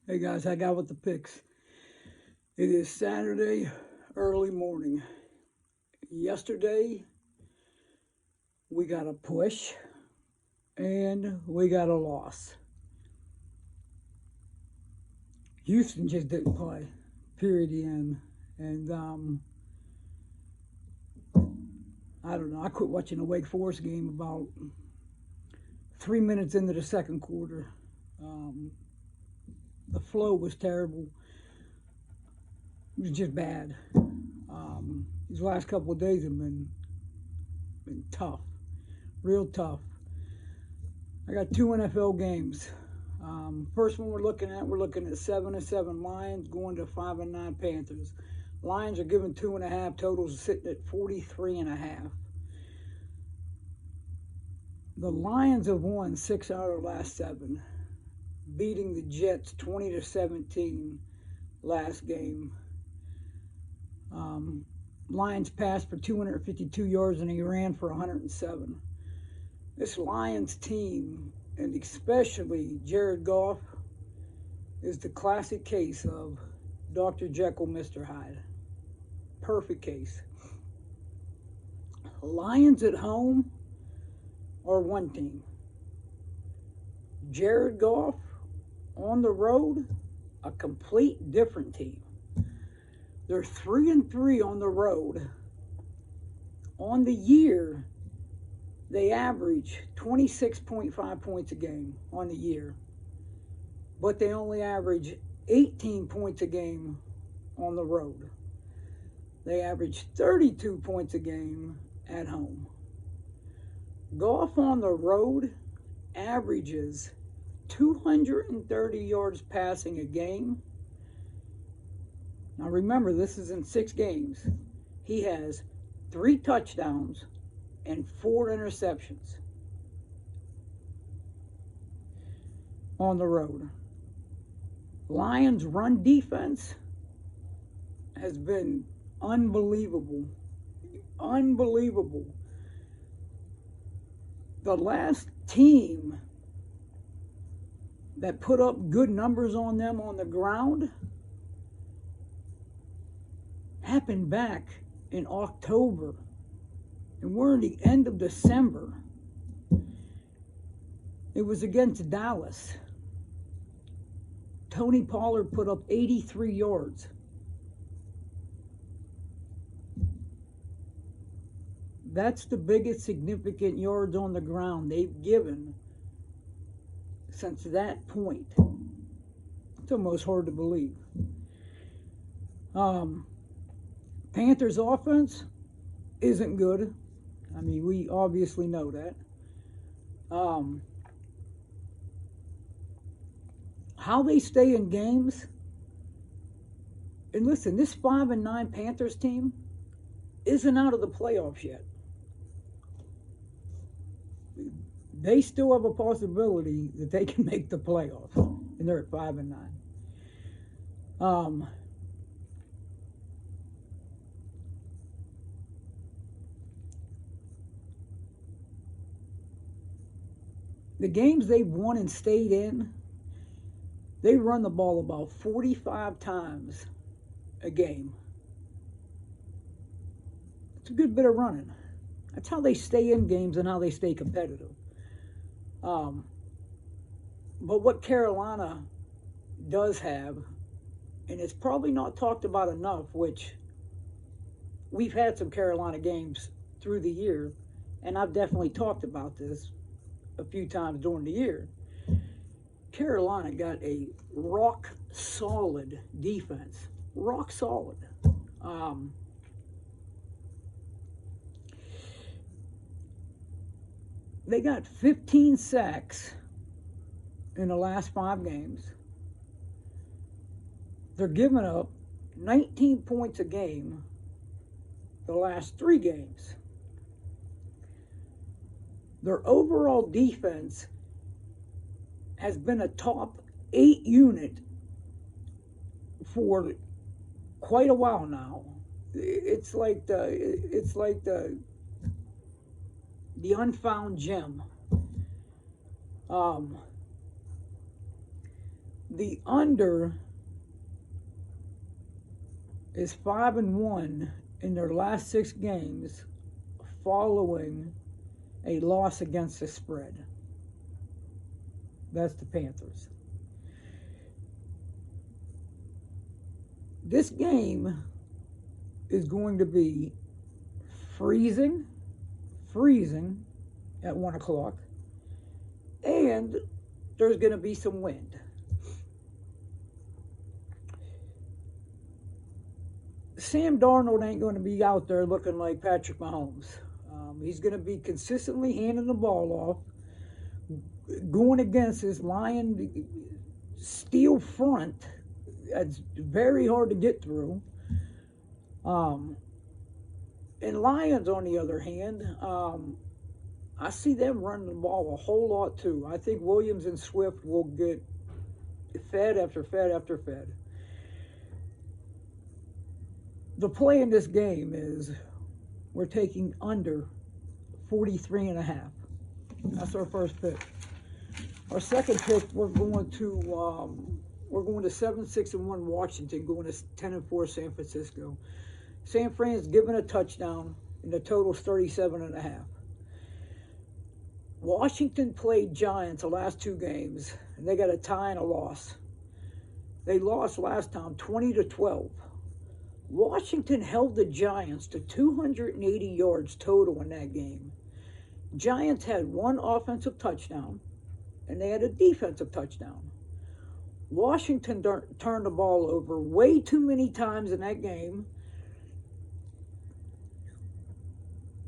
Hey guys, I got with the picks. It is Saturday early morning. Yesterday we got a push and we got a loss. Houston just didn't play. Period. The end. And I don't know. I quit watching the Wake Forest game about 3 minutes into the second quarter. The flow was terrible. It was just bad. These last couple of days have been tough, real tough. I got two NFL games. First one we're looking at 7-7 Lions going to 5-9 Panthers. Lions are given 2.5. Totals sitting at 43.5. The Lions have won 6 out of the last 7, beating the Jets 20-17 last game. Lions passed for 252 yards and he ran for 107. This Lions team, and especially Jared Goff, is the classic case of Dr. Jekyll, Mr. Hyde. Perfect case. Lions at home are one team. Jared Goff on the road, a complete different team. They're 3-3 on the road. On the year, they average 26.5 points a game on the year, but they only average 18 points a game on the road. They average 32 points a game at home. Goff on the road averages 230 yards passing a game. Now remember, this is in 6 games. He has 3 touchdowns and 4 interceptions on the road. Lions' run defense has been unbelievable. Unbelievable. The last team that put up good numbers on them on the ground happened back in October, and we're in the end of December. It was against Dallas. Tony Pollard put up 83 yards. That's the biggest significant yards on the ground they've given since that point. It's almost hard to believe. Panthers offense isn't good. I mean, we obviously know that. How they stay in games, and listen, this 5-9 Panthers team isn't out of the playoffs yet. They still have a possibility that they can make the playoffs, and they're at 5-9. The games they've won and stayed in, they run the ball about 45 times a game. It's a good bit of running. That's how they stay in games and how they stay competitive. But what Carolina does have, and it's probably not talked about enough, which we've had some Carolina games through the year, and I've definitely talked about this a few times during the year. Carolina got a rock solid defense. Rock solid. They got 15 sacks in the last 5 games. They're giving up 19 points a game the last 3 games. Their overall defense has been a top 8 unit for quite a while now. It's like the unfound gem. The under is 5-1 in their last 6 games following a loss against the spread. That's the Panthers. This game is going to be freezing at 1 o'clock, and there's going to be some wind. Sam Darnold ain't going to be out there looking like Patrick Mahomes. He's going to be consistently handing the ball off, going against his Lion steel front. That's very hard to get through. And Lions, on the other hand, I see them running the ball a whole lot too. I think Williams and Swift will get fed after fed after fed. The play in this game is we're taking under 43.5. That's our first pick. Our second pick, we're going to 7-6-1 Washington, going to 10-4 San Francisco. San Fran's given a touchdown, and the total's 37.5. Washington played Giants the last 2 games, and they got a tie and a loss. They lost last time 20-12. Washington held the Giants to 280 yards total in that game. Giants had 1 offensive touchdown, and they had a defensive touchdown. Washington turned the ball over way too many times in that game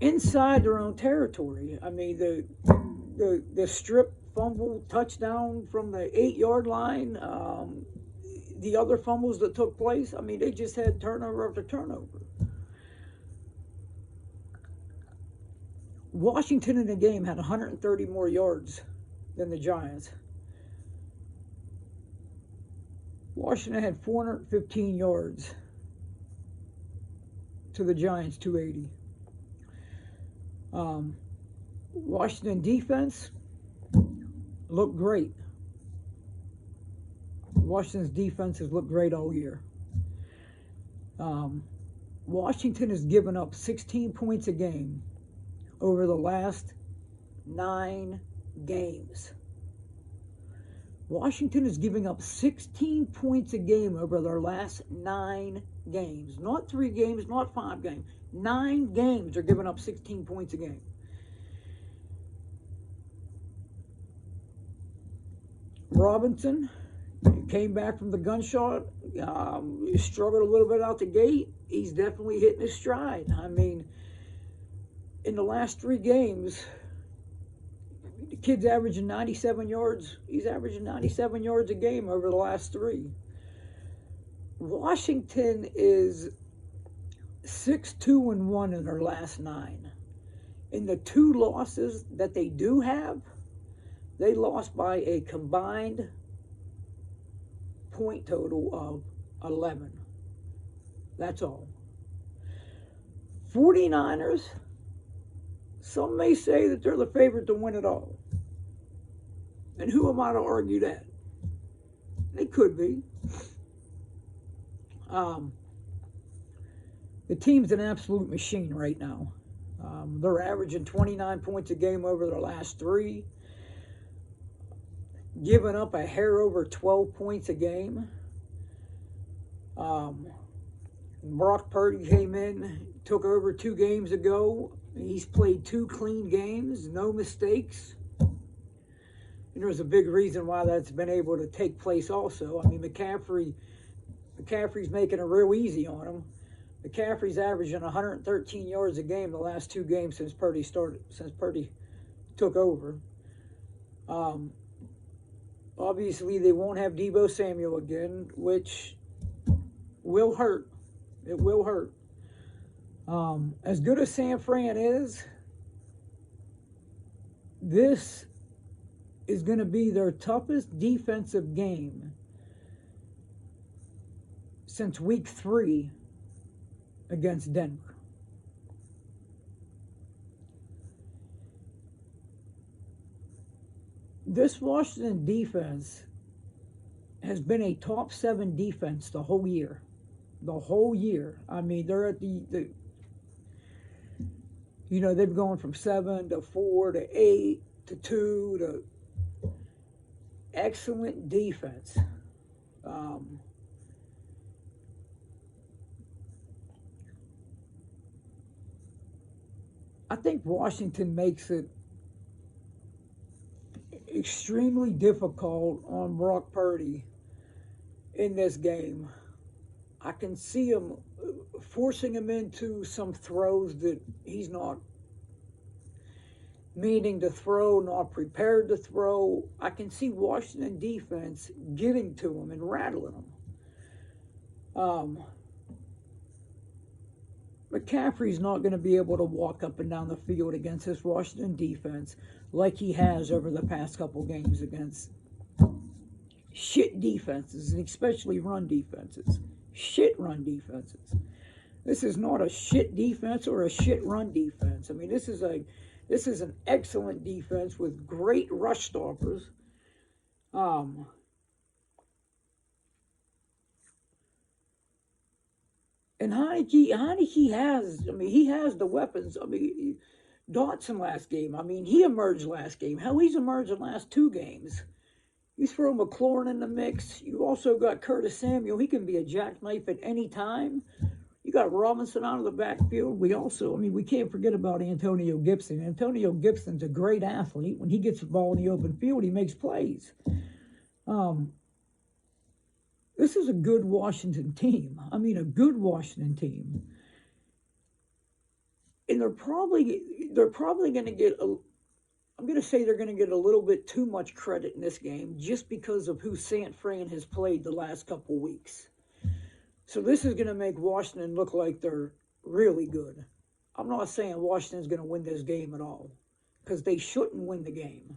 inside their own territory. I mean, the strip fumble touchdown from the 8-yard line, the other fumbles that took place, I mean, they just had turnover after turnover. Washington in the game had 130 more yards than the Giants. Washington had 415 yards to the Giants 280. Washington defense looked great. Washington's defense has looked great all year. Washington has given up 16 points a game over the last 9 games. Washington is giving up 16 points a game over their last 9 games. Not 3 games, not 5 games. 9 games are giving up 16 points a game. Robinson came back from the gunshot. Struggled a little bit out the gate. He's definitely hitting his stride. I mean, in the last 3 games, the kid's averaging 97 yards. He's averaging 97 yards a game over the last 3. Washington is 6-2-1 in their last 9. In the 2 losses that they do have, they lost by a combined point total of 11. That's all. 49ers, some may say that they're the favorite to win it all. And who am I to argue that? They could be. The team's an absolute machine right now. They're averaging 29 points a game over their last 3. Giving up a hair over 12 points a game. Brock Purdy came in, took over 2 games ago. He's played 2 clean games, no mistakes. And there's a big reason why that's been able to take place also. I mean, McCaffrey's making it real easy on him. McCaffrey's averaging 113 yards a game the last 2 games since Purdy took over. Obviously, they won't have Deebo Samuel again, which will hurt. It will hurt. As good as San Fran is, this is going to be their toughest defensive game since week 3 against Denver. This Washington defense has been a top 7 defense the whole year. The whole year. I mean, they're at the you know, they've gone from 7 to 4 to 8 to 2 to excellent defense. I think Washington makes it extremely difficult on Brock Purdy in this game. I can see him forcing him into some throws that he's not meaning to throw, not prepared to throw. I can see Washington defense getting to him and rattling him. McCaffrey's not going to be able to walk up and down the field against this Washington defense like he has over the past couple games against shit defenses, and especially run defenses. Shit run defenses. This is not a shit defense or a shit run defense. I mean, this is an excellent defense with great rush stoppers. And Heineke has, I mean, he has the weapons. I mean, Dotson last game, I mean, he emerged last game. Hell, he's emerged the last 2 games. You throw McLaurin in the mix. You also got Curtis Samuel. He can be a jackknife at any time. You got Robinson out of the backfield. We can't forget about Antonio Gibson. Antonio Gibson's a great athlete. When he gets the ball in the open field, he makes plays. This is a good Washington team. I mean, a good Washington team. And they're probably going to get I'm going to say they're going to get a little bit too much credit in this game just because of who San Fran has played the last couple weeks. So this is going to make Washington look like they're really good. I'm not saying Washington's going to win this game at all, because they shouldn't win the game.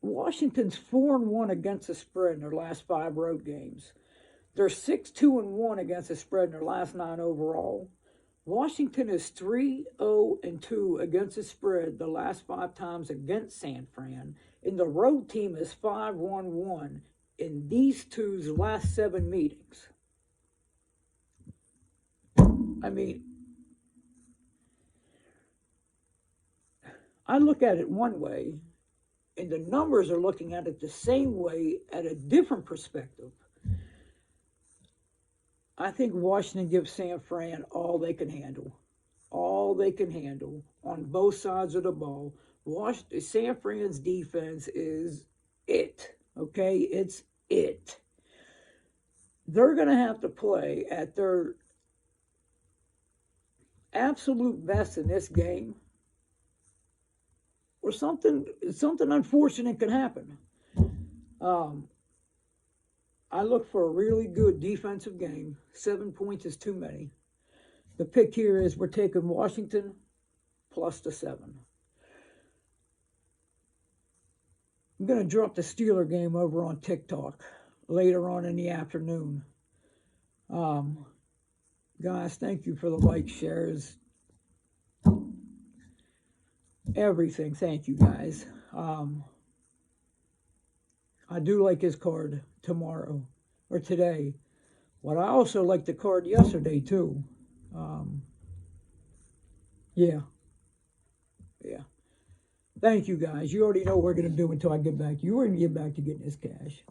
Washington's 4-1 against the spread in their last 5 road games. They're 6-2-1 against the spread in their last 9 overall. Washington is 3-0-2 against the spread the last 5 times against San Fran. And the road team is 5-1-1 in these two's last 7 meetings. I mean, I look at it one way, and the numbers are looking at it the same way at a different perspective. I think Washington gives San Fran all they can handle. All they can handle on both sides of the ball. San Fran's defense is it. Okay? It's it. They're going to have to play at their absolute best in this game, or something unfortunate could happen. I look for a really good defensive game. 7 points is too many. The pick here is we're taking Washington plus the 7. I'm going to drop the Steeler game over on TikTok later on in the afternoon. Guys, thank you for the likes, shares, everything. Thank you, guys. I do like his card tomorrow or today, but I also like the card yesterday too. Yeah. Thank you, guys. You already know what we're going to do until I get back. We're going to get back to getting this cash.